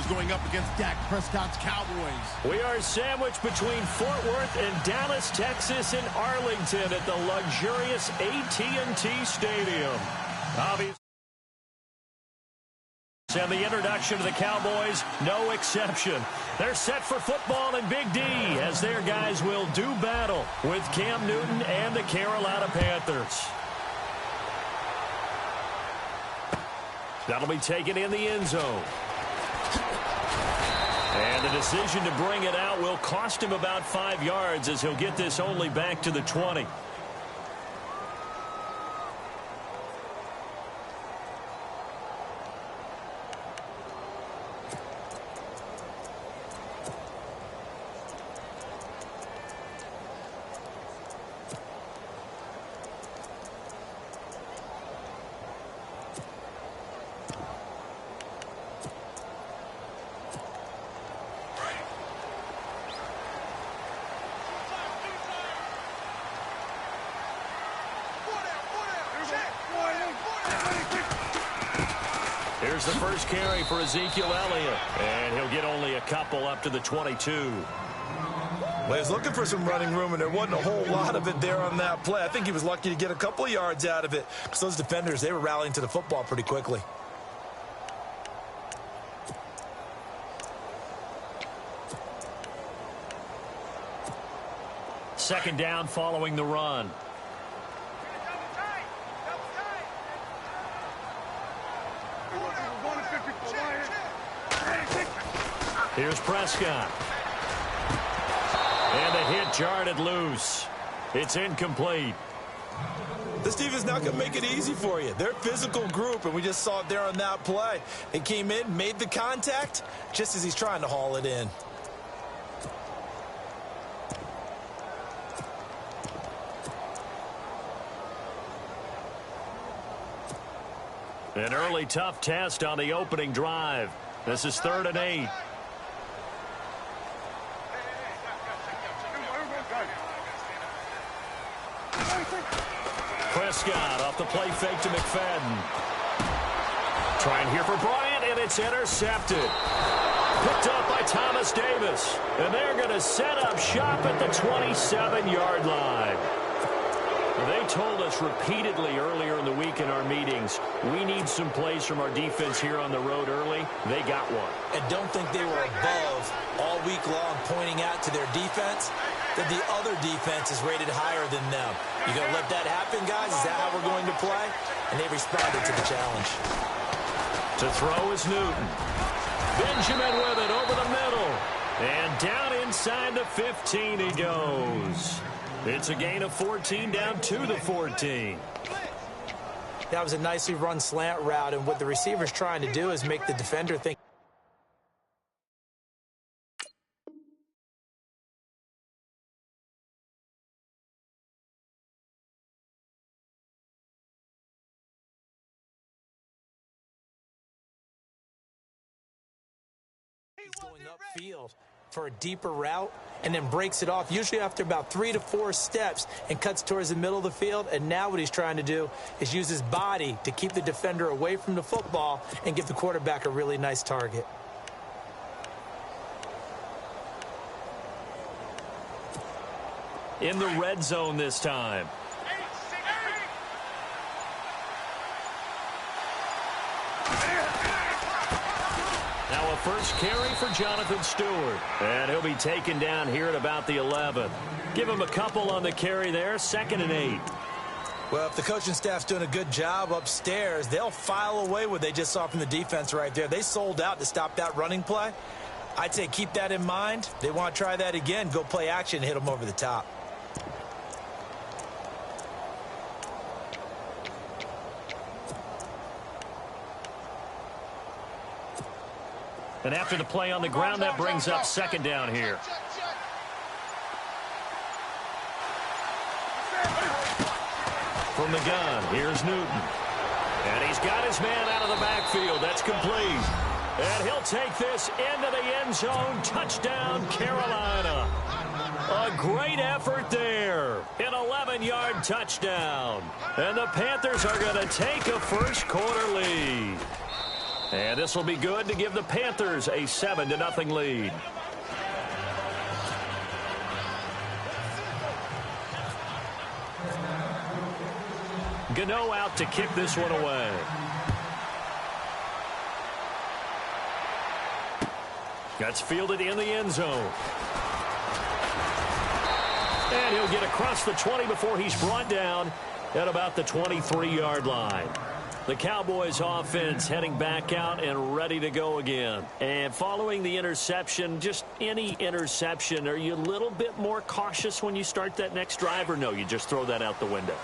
Rams going up against Dak Prescott's Cowboys. We are sandwiched between Fort Worth and Dallas, Texas, and Arlington at the luxurious AT&T Stadium. Obviously, and the introduction to the Cowboys, no exception. They're set for football in Big D as their guys will do battle with Cam Newton and the Carolina Panthers. That'll be taken in the end zone. And the decision to bring it out will cost him about 5 yards as he'll get this only back to the 20. Here's the first carry for Ezekiel Elliott, and he'll get only a couple up to the 22. Well, he's looking for some running room, and there wasn't a whole lot of it there on that play. I think he was lucky to get a couple of yards out of it because those defenders, they were rallying to the football pretty quickly. Second down following the run. Here's Prescott. And the hit jarred it loose. It's incomplete. This defense not going to make it easy for you. They're a physical group, and we just saw it there on that play. He came in, made the contact, just as he's trying to haul it in. An early tough test on the opening drive. This is 3rd and 8. Prescott off the play fake to McFadden. Trying here for Bryant, and it's intercepted. Picked up by Thomas Davis. And they're going to set up shop at the 27-yard line. They told us repeatedly earlier in the week in our meetings, we need some plays from our defense here on the road early. They got one. And don't think they were above all week long pointing out to their defense that the other defense is rated higher than them. You going to let that happen, guys? Is that how we're going to play? And they responded to the challenge. To throw is Newton. Benjamin with it over the middle. And down inside the 15 he goes. It's a gain of 14 down to the 14. That was a nicely run slant route, and what the receiver's trying to do is make the defender think. He's going upfield for a deeper route and then breaks it off, usually after about 3 to 4 steps, and cuts towards the middle of the field. And now what he's trying to do is use his body to keep the defender away from the football and give the quarterback a really nice target. In the red zone this time. Now a first carry for Jonathan Stewart. And he'll be taken down here at about the 11. Give him a couple on the carry there. 2nd and 8. Well, if the coaching staff's doing a good job upstairs, they'll file away what they just saw from the defense right there. They sold out to stop that running play. I'd say keep that in mind. They want to try that again. Go play action and hit them over the top. And after the play on the ground, that brings up 2nd down here. From the gun, here's Newton. And he's got his man out of the backfield. That's complete. And he'll take this into the end zone. Touchdown, Carolina. A great effort there. An 11-yard touchdown. And the Panthers are going to take a first quarter lead. And this will be good to give the Panthers a 7-0 lead. Gano out to kick this one away. That's fielded in the end zone. And he'll get across the 20 before he's brought down at about the 23-yard line. The Cowboys offense heading back out and ready to go again. And following the interception, just any interception, are you a little bit more cautious when you start that next drive, or no, you just throw that out the window?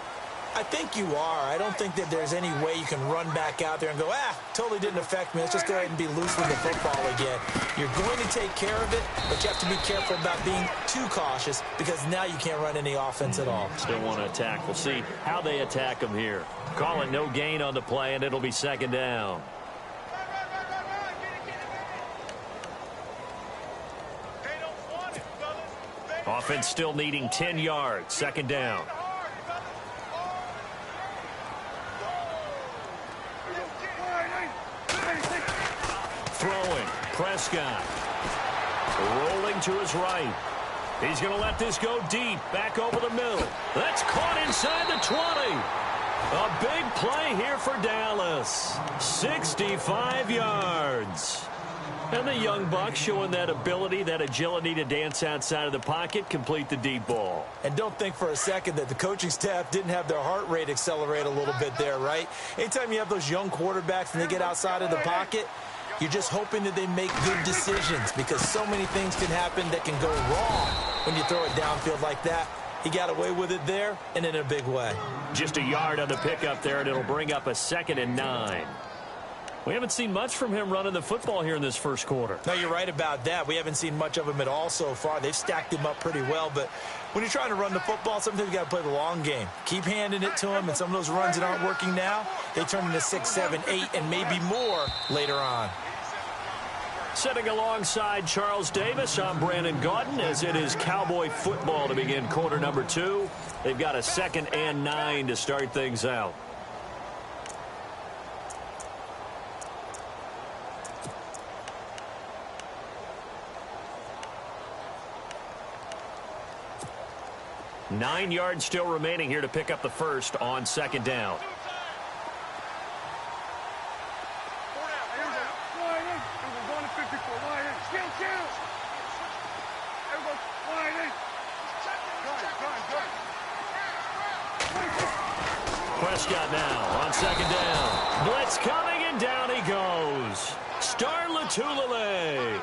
I think you are. I don't think that there's any way you can run back out there and go, totally didn't affect me. Let's just go ahead and be loose with the football again. You're going to take care of it, but you have to be careful about being too cautious because now you can't run any offense at all. Still want to attack. We'll see how they attack them here. Call it no gain on the play, and it'll be second down. Offense still needing 10 yards. Second down. Throwing. Prescott. Rolling to his right. He's going to let this go deep. Back over the middle. That's caught inside the 20. A big play here for Dallas. 65 yards. And the young buck showing that ability, that agility to dance outside of the pocket, complete the deep ball. And don't think for a second that the coaching staff didn't have their heart rate accelerate a little bit there, right? Anytime you have those young quarterbacks and they get outside of the pocket, you're just hoping that they make good decisions because so many things can happen that can go wrong when you throw it downfield like that. He got away with it there and in a big way. Just a yard on the pickup there, and it'll bring up a 2nd and 9. We haven't seen much from him running the football here in this first quarter. No, you're right about that. We haven't seen much of him at all so far. They've stacked him up pretty well, but when you're trying to run the football, sometimes you got to play the long game. Keep handing it to him, and some of those runs that aren't working now, they turn into 6, 7, 8, and maybe more later on. Sitting alongside Charles Davis, I'm Brandon Gaudin, as it is Cowboy football to begin quarter number 2. They've got a 2nd and 9 to start things out. Nine yards still remaining here to pick up the first on second down. Prescott now on second down. Blitz coming, and down he goes. Star Lotulelei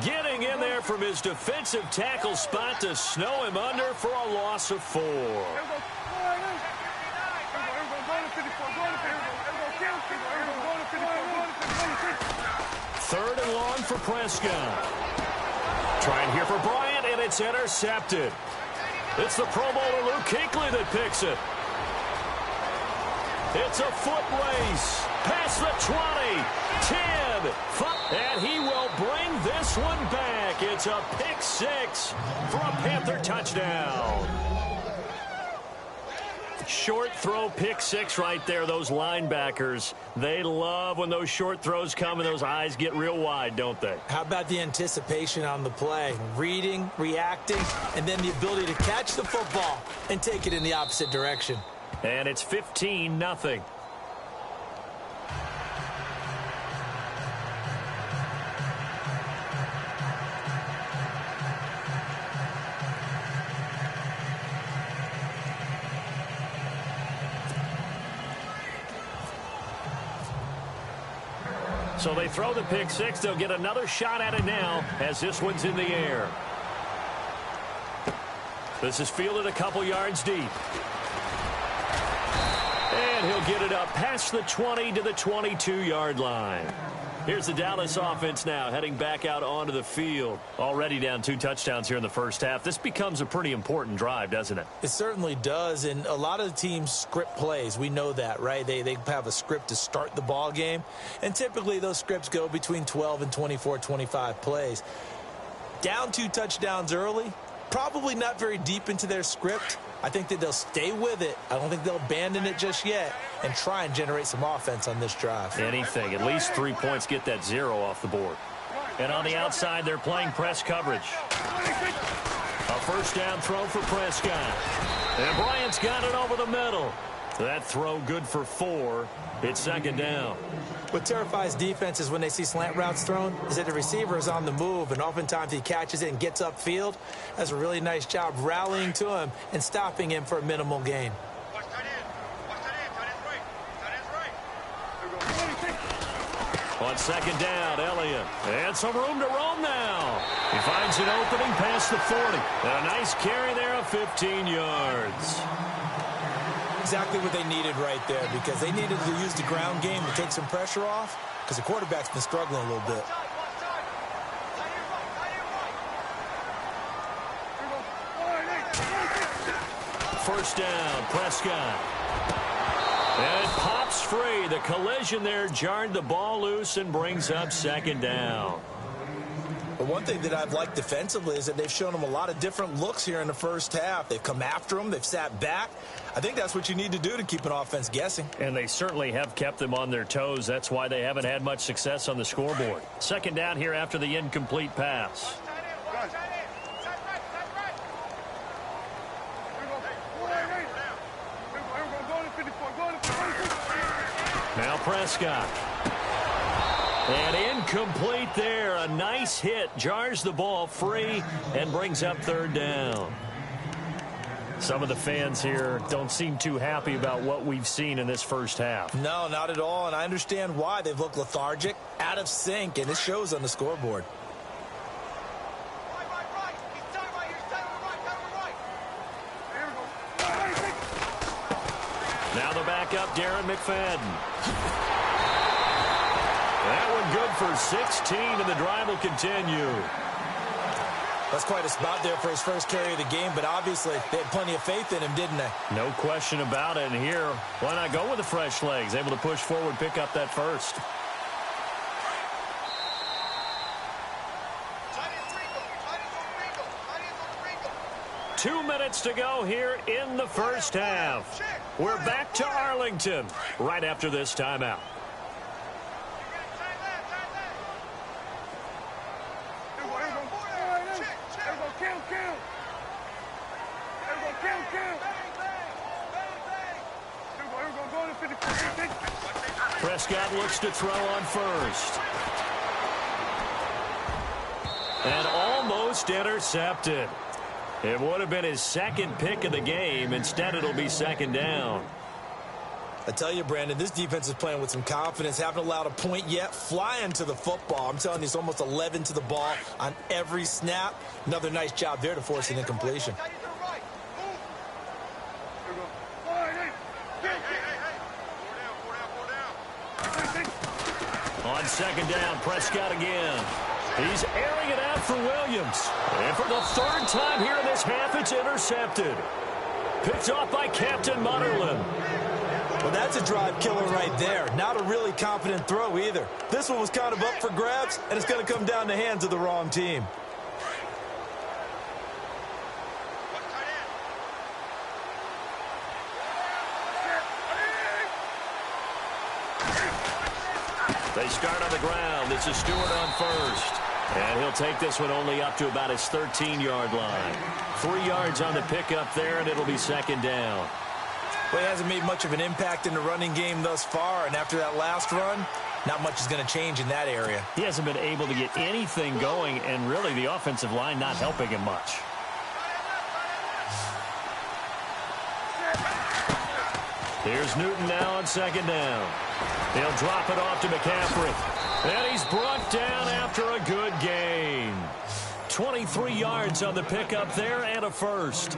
getting in there from his defensive tackle spot to snow him under for a loss of 4. Third and long for Prescott. Trying here for Bryant, and it's intercepted. It's the Pro Bowler Luke Kuechly that picks it. It's a foot race. Past the 20, 10, 5, and he will bring this one back. It's a pick 6 for a Panther touchdown. Short throw, pick 6 right there. Those linebackers, they love when those short throws come and those eyes get real wide, don't they? How about the anticipation on the play? Reading, reacting, and then the ability to catch the football and take it in the opposite direction. And it's 15-0. So they throw the pick 6. They'll get another shot at it now as this one's in the air. This is fielded a couple yards deep. And he'll get it up past the 20 to the 22-yard line. Here's the Dallas offense now heading back out onto the field. Already down 2 touchdowns here in the first half. This becomes a pretty important drive, doesn't it? It certainly does, and a lot of the teams script plays. We know that, right? They have a script to start the ball game, and typically those scripts go between 12 and 24, 25 plays. Down 2 touchdowns early, probably not very deep into their script, I think that they'll stay with it. I don't think they'll abandon it just yet and try and generate some offense on this drive. Anything. At least 3 points, get that 0 off the board. And on the outside, they're playing press coverage. A first down throw for Prescott. And Bryant's got it over the middle. That throw good for 4. It's second down. What terrifies defenses when they see slant routes thrown is that the receiver is on the move, and oftentimes he catches it and gets upfield. That's a really nice job rallying to him and stopping him for a minimal gain. On second down, Elliott. And some room to roam now. He finds an opening past the 40. And a nice carry there of 15 yards. Exactly what they needed right there, because they needed to use the ground game to take some pressure off, because the quarterback's been struggling a little bit. First down, Prescott. And it pops free. The collision there jarred the ball loose and brings up second down. But one thing that I've liked defensively is that they've shown them a lot of different looks here in the first half. They've come after them. They've sat back. I think that's what you need to do to keep an offense guessing. And they certainly have kept them on their toes. That's why they haven't had much success on the scoreboard. Second down here after the incomplete pass. Now Prescott. And incomplete there. A nice hit. Jars the ball free and brings up third down. Some of the fans here don't seem too happy about what we've seen in this first half. No, not at all, and I understand why. They've looked lethargic, out of sync, and it shows on the scoreboard. Now the backup, Darren McFadden. That one good for 16, and the drive will continue. That's quite a spot there for his first carry of the game, but obviously they had plenty of faith in him, didn't they? No question about it. And here, why not go with the fresh legs? Able to push forward, pick up that first. Two minutes to go here in the first half. We're back to Arlington right after this timeout. Prescott looks to throw on first. And almost intercepted. It would have been his second pick of the game. Instead, it'll be second down. I tell you, Brandon, this defense is playing with some confidence. Haven't allowed a point yet. Flying to the football. I'm telling you, it's almost 11 to the ball on every snap. Another nice job there to force an incompletion. On second down, Prescott again. He's airing it out for Williams. And for the third time here in this half, it's intercepted. Picked off by Captain Mutterland. Well, that's a drive killer right there. Not a really confident throw either. This one was kind of up for grabs, and it's going to come down the hands of the wrong team. They start on the ground. This is Stewart on first. And he'll take this one only up to about his 13-yard line. 3 yards on the pickup there, and it'll be second down. Well, he hasn't made much of an impact in the running game thus far, and after that last run, not much is going to change in that area. He hasn't been able to get anything going, and really the offensive line not helping him much. Here's Newton now on second down. He'll drop it off to McCaffrey. And he's brought down after a good gain. 23 yards on the pickup there and a first.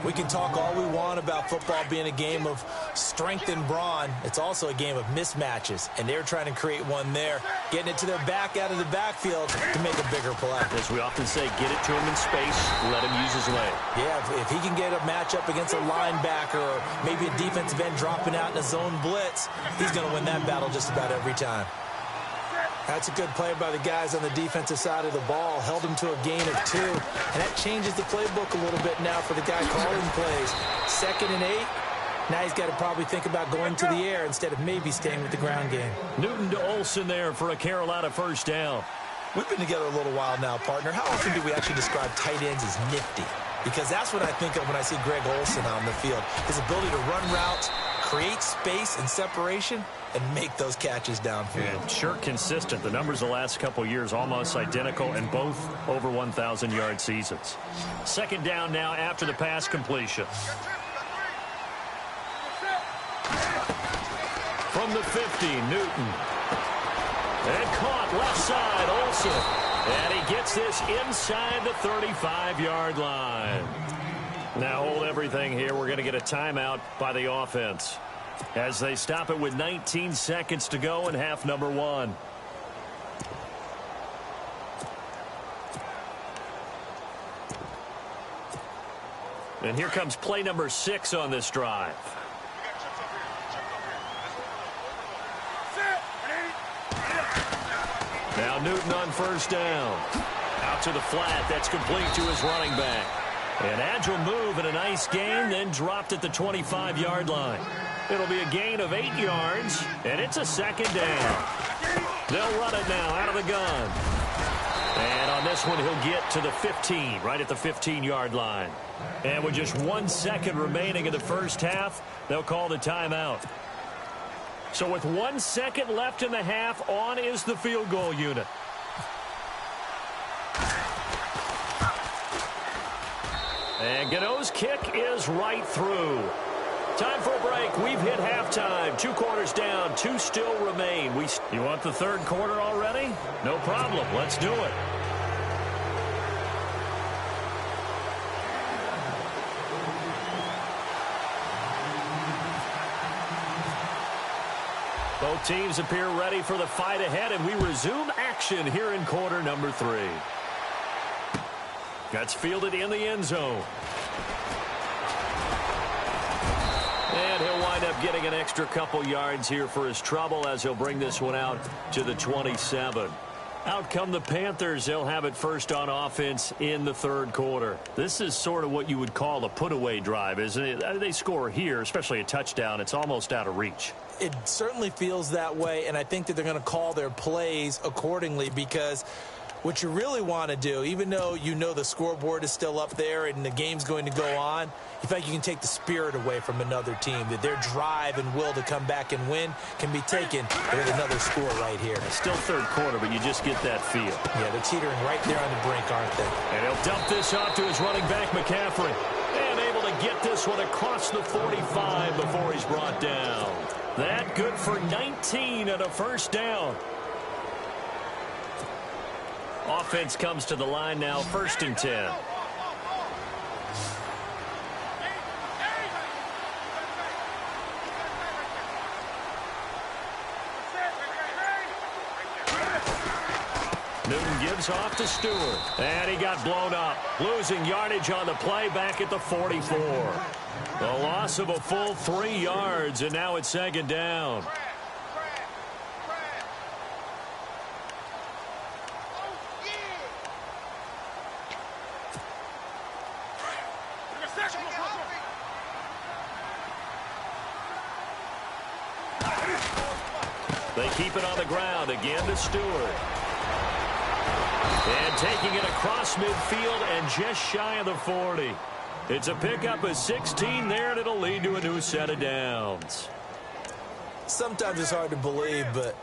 We can talk all we want about football being a game of strength and brawn. It's also a game of mismatches, and they're trying to create one there, getting it to their back out of the backfield to make a bigger play. As we often say, get it to him in space, let him use his leg. Yeah, if he can get a matchup against a linebacker or maybe a defensive end dropping out in a zone blitz, he's going to win that battle just about every time. That's a good play by the guys on the defensive side of the ball. Held him to a gain of 2. And that changes the playbook a little bit now for the guy calling plays. 2nd and 8. Now he's got to probably think about going to the air instead of maybe staying with the ground game. Newton to Olsen there for a Carolina first down. We've been together a little while now, partner. How often do we actually describe tight ends as nifty? Because that's what I think of when I see Greg Olsen on the field. His ability to run routes, create space and separation, and make those catches downfield. And sure consistent. The numbers the last couple of years almost identical, and both over 1,000-yard seasons. 2nd down now after the pass completion. From the 50, Newton. And caught left side, Olsen. And he gets this inside the 35-yard line. Now hold everything here. We're going to get a timeout by the offense as they stop it with 19 seconds to go in half number 1. And here comes play number 6 on this drive. Now Newton on first down. Out to the flat. That's complete to his running back. An agile move and a nice gain, then dropped at the 25-yard line. It'll be a gain of 8 yards, and it's a 2nd down. They'll run it now out of the gun. And on this one, he'll get to the 15, right at the 15-yard line. And with just 1 second remaining in the first half, they'll call the timeout. So with 1 second left in the half, on is the field goal unit. And Gano's kick is right through. Time for a break. We've hit halftime. 2 quarters down. 2 still remain. You want the 3rd quarter already? No problem. Let's do it. Both teams appear ready for the fight ahead, and we resume action here in quarter number 3. That's fielded in the end zone. And he'll wind up getting an extra couple yards here for his trouble as he'll bring this one out to the 27. Out come the Panthers. They'll have it first on offense in the 3rd quarter. This is sort of what you would call a put-away drive, isn't it? They score here, especially a touchdown. It's almost out of reach. It certainly feels that way, and I think that they're going to call their plays accordingly, because what you really want to do, even though you know the scoreboard is still up there and the game's going to go on, you feel like you can take the spirit away from another team, that their drive and will to come back and win can be taken with another score right here. It's still 3rd quarter, but you just get that feel. Yeah, they're teetering right there on the brink, aren't they? And he'll dump this off to his running back, McCaffrey. And able to get this one across the 45 before he's brought down. That good for 19 and a first down. Offense comes to the line now, 1st and 10. Newton gives off to Stewart. And he got blown up. Losing yardage on the play back at the 44. A loss of a full 3 yards, and now it's 2nd down. They keep it on the ground. Again to Stewart. And taking it across midfield and just shy of the 40. It's a pickup of 16 there, and it'll lead to a new set of downs. Sometimes it's hard to believe, but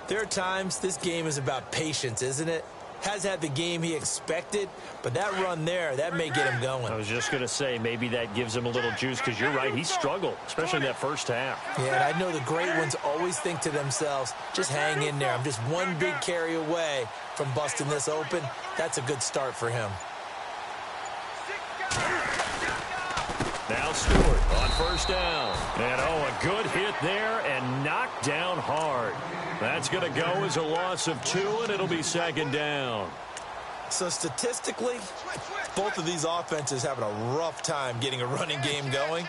there are times this game is about patience, isn't it? Has had the game he expected, but that run there, that may get him going. I was just going to say, maybe that gives him a little juice, because you're right, he struggled, especially in that first half. Yeah, and I know the great ones always think to themselves, just hang in there. I'm just one big carry away from busting this open. That's a good start for him. Now Stewart on first down. And, a good hit there and knocked down hard. That's going to go as a loss of 2, and it'll be 2nd down. So statistically, both of these offenses having a rough time getting a running game going.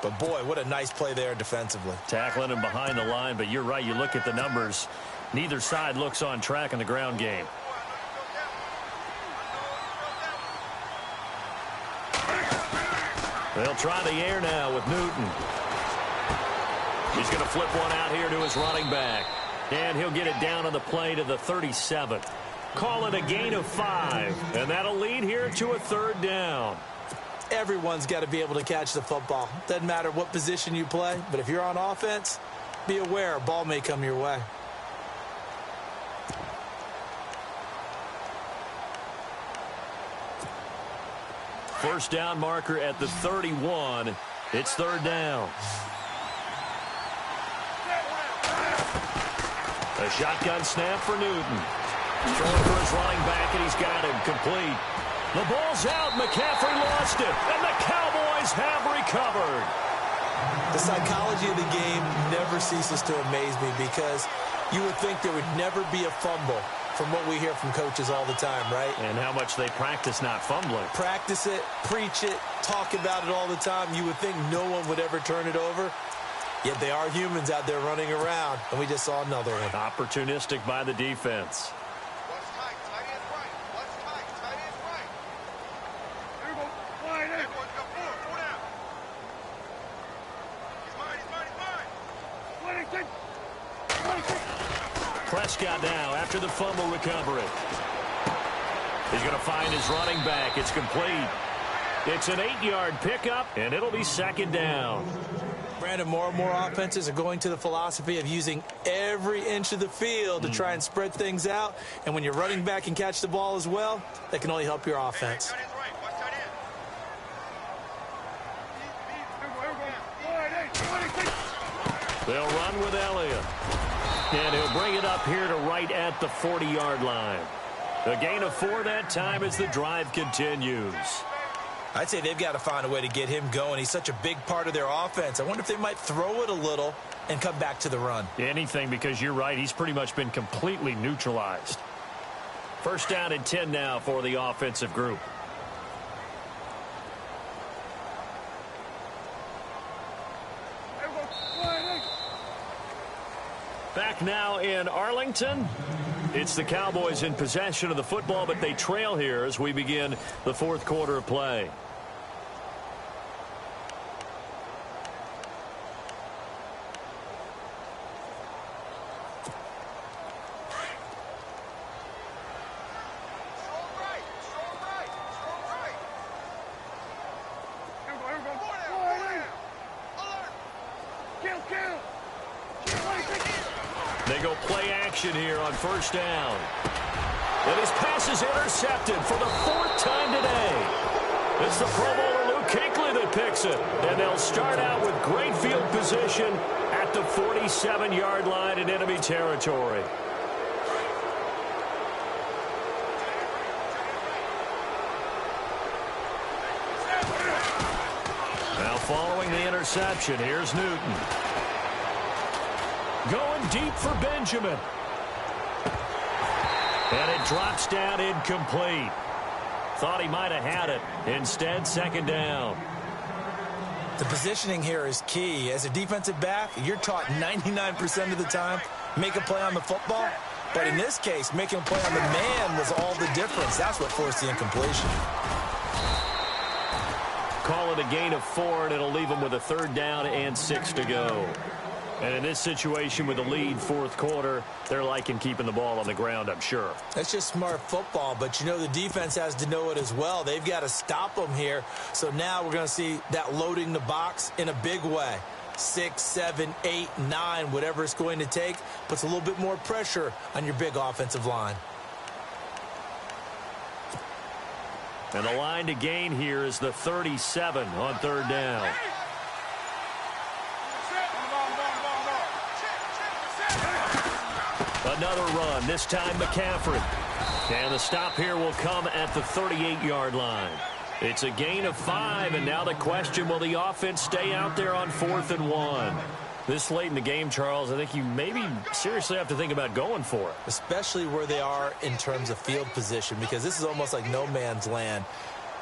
But, boy, what a nice play there defensively. Tackling him behind the line, but you're right. You look at the numbers. Neither side looks on track in the ground game. They'll try the air now with Newton. He's going to flip one out here to his running back. And he'll get it down on the play to the 37. Call it a gain of 5. And that'll lead here to a 3rd down. Everyone's got to be able to catch the football. Doesn't matter what position you play, but if you're on offense, be aware a ball may come your way. First down marker at the 31. It's 3rd down. A shotgun snap for Newton. Throwing for his running back, and he's got him complete. The ball's out. McCaffrey lost it, and the Cowboys have recovered. The psychology of the game never ceases to amaze me because you would think there would never be a fumble from what we hear from coaches all the time, right? And how much they practice not fumbling. Practice it, preach it, talk about it all the time. You would think no one would ever turn it over. Yet they are humans out there running around, and we just saw another one. Opportunistic by the defense. Prescott now after the fumble recovery. He's going to find his running back. It's complete. It's an 8-yard pickup, and it'll be 2nd down. Brandon, more and more offenses are going to the philosophy of using every inch of the field to try and spread things out. And when you're running back and catch the ball as well, that can only help your offense. They'll run with Elliott. And he'll bring it up here to right at the 40-yard line. A gain of 4 that time as the drive continues. I'd say they've got to find a way to get him going. He's such a big part of their offense. I wonder if they might throw it a little and come back to the run. Anything, because you're right. He's pretty much been completely neutralized. First down and 10 now for the offensive group. Back now in Arlington. It's the Cowboys in possession of the football, but they trail here as we begin the 4th quarter of play. They go play action here on first down. And his pass is intercepted for the 4th time today. It's the Pro Bowler Luke Kuechly that picks it. And they'll start out with great field position at the 47-yard line in enemy territory. Now following the interception, here's Newton. Going deep for Benjamin. And it drops down incomplete. Thought he might have had it. Instead, 2nd down. The positioning here is key. As a defensive back, you're taught 99% of the time, make a play on the football. But in this case, making a play on the man was all the difference. That's what forced the incompletion. Call it a gain of 4, and it'll leave them with a 3rd down and 6 to go. And in this situation with the lead 4th quarter, they're liking keeping the ball on the ground, I'm sure. That's just smart football, but you know the defense has to know it as well. They've got to stop them here. So now we're going to see that loading the box in a big way. 6, 7, 8, 9, whatever it's going to take, puts a little bit more pressure on your big offensive line. And the line to gain here is the 37 on 3rd down. Another run, this time McCaffrey. And the stop here will come at the 38-yard line. It's a gain of 5, and now the question, will the offense stay out there on 4th and 1? This late in the game, Charles, I think you maybe seriously have to think about going for it. Especially where they are in terms of field position, because this is almost like no man's land.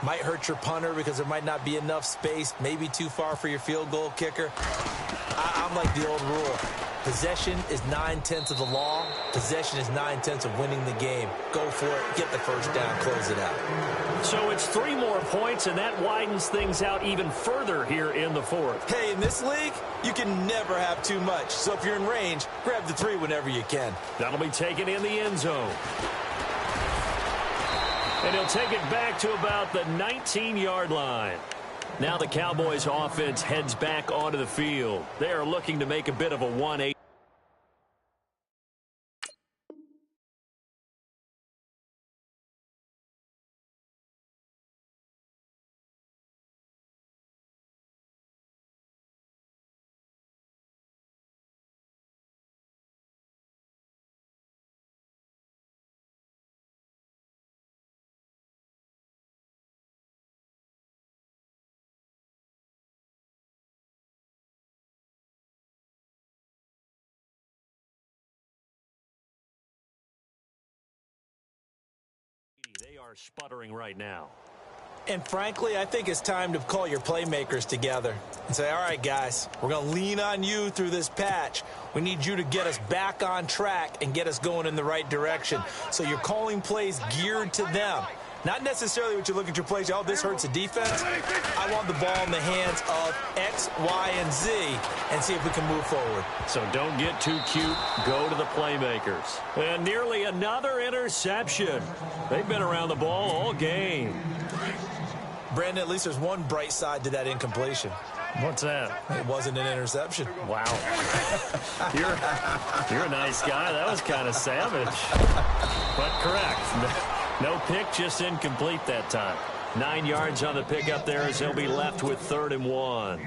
Might hurt your punter because there might not be enough space, maybe too far for your field goal kicker. I'm like the old rule. Possession is 9/10 of the law. Possession is 9/10 of winning the game. Go for it. Get the first down. Close it out. So it's 3 more points, and that widens things out even further here in the fourth. Hey, in this league, you can never have too much. So if you're in range, grab the 3 whenever you can. That'll be taken in the end zone. And he'll take it back to about the 19-yard line. Now the Cowboys offense heads back onto the field. They are looking to make a bit of a 1-8. They are sputtering right now. And frankly, I think it's time to call your playmakers together and say, all right, guys, we're going to lean on you through this patch. We need you to get us back on track and get us going in the right direction. So you're calling plays geared to them. Not necessarily what you look at your plays, oh, this hurts the defense. I want the ball in the hands of X, Y, and Z and see if we can move forward. So don't get too cute. Go to the playmakers. And nearly another interception. They've been around the ball all game. Brandon, at least there's one bright side to that incompletion. What's that? It wasn't an interception. Wow. You're a nice guy. That was kind of savage. But correct. No pick, just incomplete that time. 9 yards on the pickup there as he'll be left with 3rd and 1.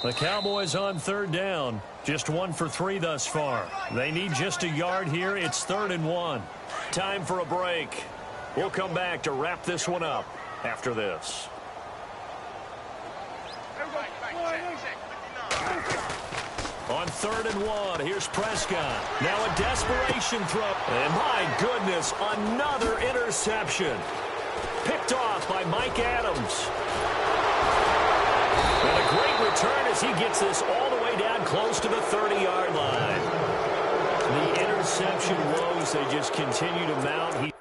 The Cowboys on 3rd down. Just 1 for 3 thus far. They need just a yard here. It's 3rd and 1. Time for a break. We'll come back to wrap this one up after this. On 3rd and 1, here's Prescott. Now a desperation throw. And my goodness, another interception. Picked off by Mike Adams. And a great return as he gets this all the way down close to the 30-yard line. The interception woes, they just continue to mount.